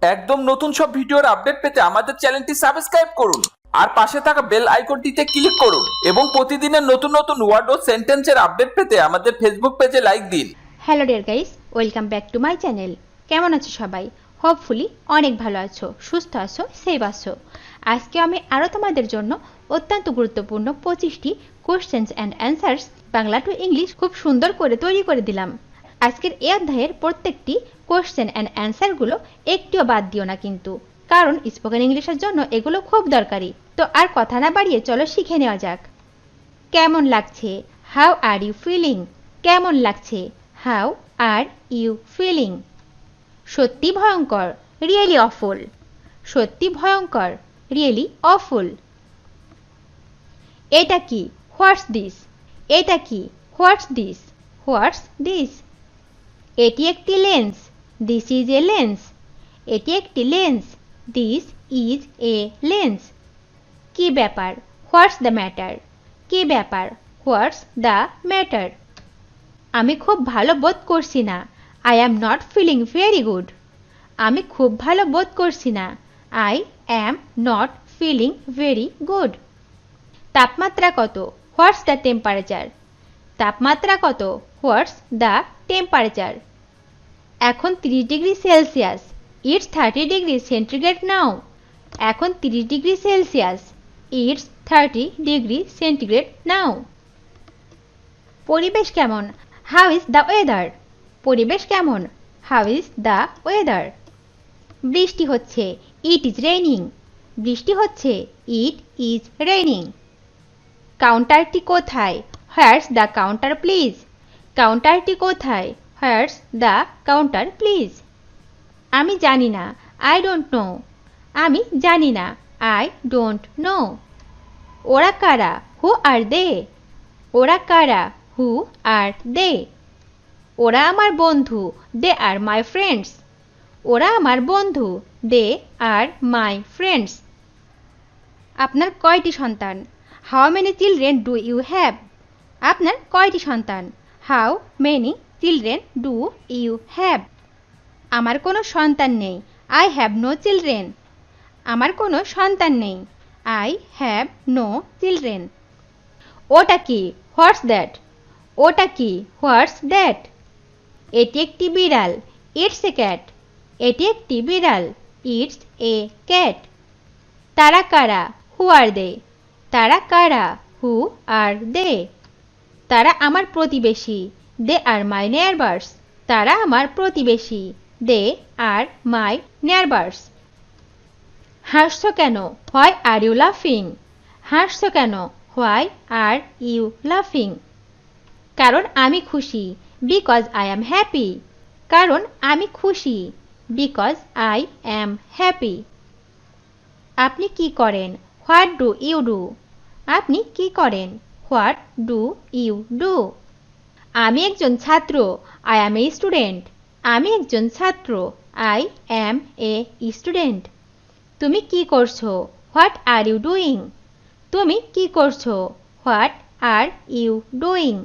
একদম নতুন সব ভিডিওর আপডেট পেতে আমাদের চ্যানেলটি সাবস্ক্রাইব করুন আর পাশে থাকা বেল আইকনটিতে ক্লিক করুন এবং প্রতিদিনের নতুন নতুন ওয়ার্ড ও সেন্টেন্সের আপডেট পেতে আমাদের ফেসবুক পেজে লাইক দিন। Hello dear guys, welcome back to my channel. কেমন আছো সবাই? হোপফুলি অনেক ভালো আছো, সুস্থ আছো, সেভ আছো। আজকে আমি আরও তোমাদের জন্য অত্যন্ত গুরুত্বপূর্ণ 25টি questions and answers Bangla to English খুব সুন্দর করে তৈরি করে দিলাম। আজকের এই অধ্যায়ের প্রত্যেকটি কোশ্চেন অ্যান্ড অ্যান্সারগুলো একটিও বাদ দিও না কিন্তু, কারণ স্পোকেন ইংলিশের জন্য এগুলো খুব দরকারি। তো আর কথা না বাড়িয়ে চলো শিখে নেওয়া যাক। কেমন লাগছে? How are you feeling? কেমন লাগছে? How are you feeling? সত্যি ভয়ঙ্কর, রিয়েলি অফুল। সত্যি ভয়ঙ্কর, রিয়েলি অফুল। এটা কি? What's this? এটা কি? What's this? What's this? এটি একটি lens. This is a lens. এটি একটি lens. This is a lens. কি ব্যাপার? What's the matter? কি ব্যাপার? What's the matter? আমি খুব ভালো বোধ করছি না। I am not feeling very good. আমি খুব ভালো বোধ করছি না। I am not feeling very good. তাপমাত্রা কত? What's the temperature? তাপমাত্রা কত? What's the temperature? এখন 30 degree Celsius. It's 30 degree centigrade now. এখন 30 degree Celsius. It's 30 degree centigrade now. পরিবেশ কেমন? How is the weather? পরিবেশ কেমন? How is the weather? বৃষ্টি হচ্ছে। It is raining. বৃষ্টি হচ্ছে। It is raining. কাউন্টারটি কোথায়? What's the counter please? কাউন্টারটি কোথায়? What's the counter please? আমি জানি না। I don't know. আমি জানি না। I don't know. ওরা কারা? হু আর দে? ওরা কারা? হু আর দে? ওরা আমার বন্ধু। They are my friends. ওরা আমার বন্ধু। They are my friends. আপনার কয়টি সন্তান? How many children do you have? আপনার কয়টি সন্তান? How many children do you have? আমার কোনো সন্তান নেই। I have no children. আমার কোনো সন্তান নেই। I have no children. ওটা কি? What's that? ওটা কি? What's that? এটি একটি বিড়াল। It's a cat. এটি একটি বিড়াল। It's a cat. তারা কারা? হু আর দে? তারা কারা? হু আর দে? তারা আমার প্রতিবেশী। দে আর মাই নেয়ারবার্স। তারা আমার প্রতিবেশী। দে আর মাই নেয়ারবার্স। হাসছো কেন? হোয়াই আর ইউ লাফিং? হাসছো কেন? হোয়াই আর ইউ লাফিং? কারণ আমি খুশি। Because I am happy. কারণ আমি খুশি। Because I am happy. আপনি কি করেন? What do you do? আপনি কি করেন? What do you do? আমি একজন ছাত্র। I am a student. আমি একজন ছাত্র। I am a student. তুমি কি করছো? What are you doing? তুমি কি করছো? What are you doing?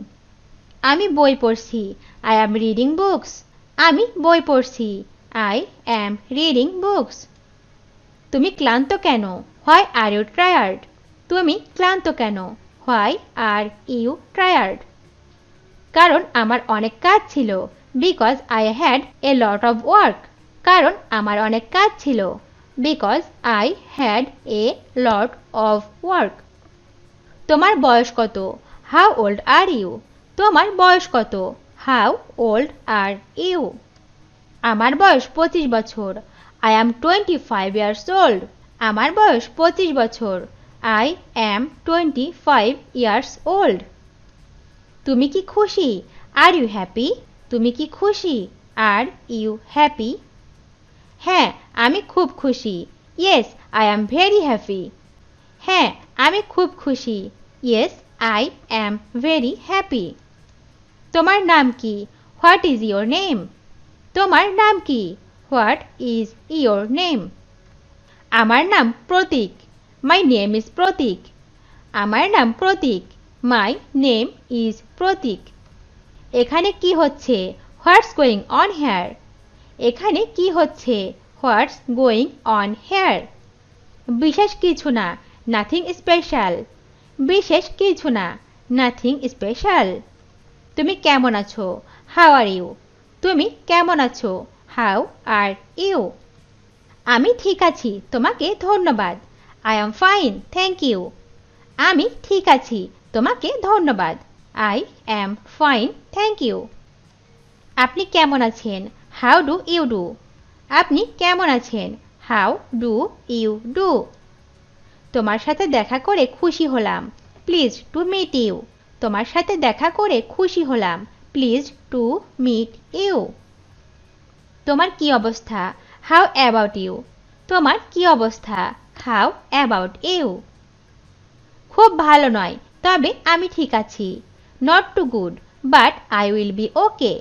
আমি বই পড়ছি। I am reading books. আমি বই পড়ছি। I am reading books. তুমি ক্লান্ত কেন? Why are you tired? তুমি ক্লান্ত কেন? Why are you tired? কারণ আমার অনেক কাজ ছিল। Because I had a lot of work. কারণ আমার অনেক কাজ ছিল। Because I had a lot of work. তোমার বয়স কত? How old are you? তোমার বয়স কত? How old are you? আমার বয়স 25 বছর। I am 25 years old. আমার বয়স 25 বছর। I am 25 years old. তুমি কি খুশি? Are you happy? তুমি কি খুশি? Are you happy? হ্যাঁ, আমি খুব খুশি। Yes, I am very happy. হ্যাঁ, আমি খুব খুশি। Yes, I am very happy. তোমার নাম কি? What is your name? তোমার নাম কি? What is your name? আমার নাম প্রতীক। মাই নেম ইজ প্রতীক। আমার নাম প্রতীক। মাই নেম ইজ প্রতীক। এখানে কি হচ্ছে? What's going on here? এখানে কি হচ্ছে? What's going on here? বিশেষ কিছু না, নাথিং স্পেশাল। বিশেষ কিছু না, নাথিং স্পেশাল। তুমি কেমন আছো? How are you? তুমি কেমন আছো? How are you? আমি ঠিক আছি, তোমাকে ধন্যবাদ। I am fine, thank you. আমি ঠিক আছি, তোমাকে ধন্যবাদ। I am fine, thank you. আপনি কেমন আছেন? How do you do? আপনি কেমন আছেন? How do you do? তোমার সাথে দেখা করে খুশি হলাম। Please to meet you. তোমার সাথে দেখা করে খুশি হলাম। Please to meet you. তোমার কি অবস্থা? How about you? তোমার কি অবস্থা? How about you? খুব ভালো নয়, তবে আমি ঠিক আছি। Not too good, but I will be okay.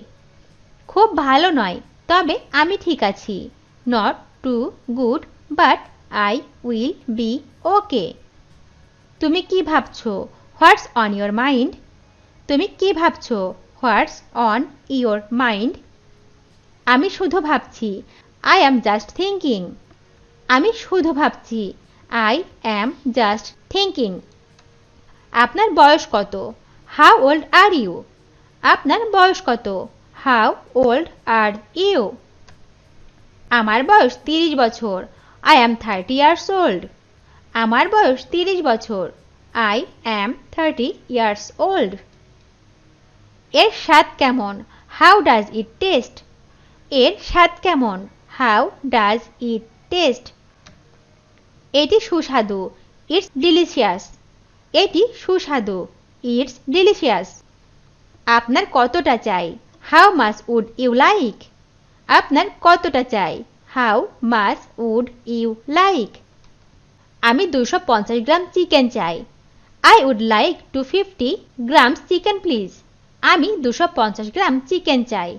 খুব ভালো নয়, তবে আমি ঠিক আছি। Not too good, but I will be okay. তুমি কি ভাবছো? What's on your mind? তুমি কি ভাবছো? What's on your mind? আমি শুধু ভাবছি। I am just thinking. আমি শুধু ভাবছি। I am just thinking. আপনার বয়স কত? How old are you? আপনার বয়স কত? How old are you? আমার বয়স 30 বছর। I am 30 years old. আমার বয়স 30 বছর। I am 30 years old. এর স্বাদ কেমন? How does it taste? এর স্বাদ কেমন? How does it taste? এটি সুস্বাদু। It's delicious. এটি সুস্বাদু। It's delicious. আপনার কতটা চাই? How much would you like? আপনার কতটা চাই? How much would you like? আমি 250 গ্রাম চিকেন চাই। I would like 250 grams chicken please. আমি 250 গ্রাম চিকেন চাই।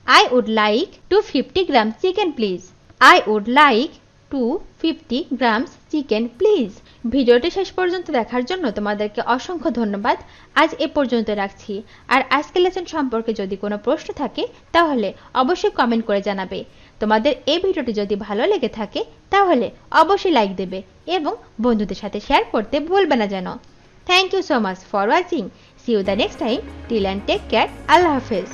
I would like 250 gram chicken please. I would like 250 grams chicken please. ভিডিওটি শেষ পর্যন্ত দেখার জন্য তোমাদেরকে অসংখ্য ধন্যবাদ। আজ এ পর্যন্ত রাখছি। আর আজকের লেসন সম্পর্কে যদি কোনো প্রশ্ন থাকে তাহলে অবশ্যই কমেন্ট করে জানাবে। তোমাদের এই ভিডিওটি যদি ভালো লেগে থাকে তাহলে অবশ্যই লাইক দেবে এবং বন্ধুদের সাথে শেয়ার করতে ভুলবে না যেন। Thank you so much for watching. See you the next time. Till and take care. আল্লাহ হাফেজ।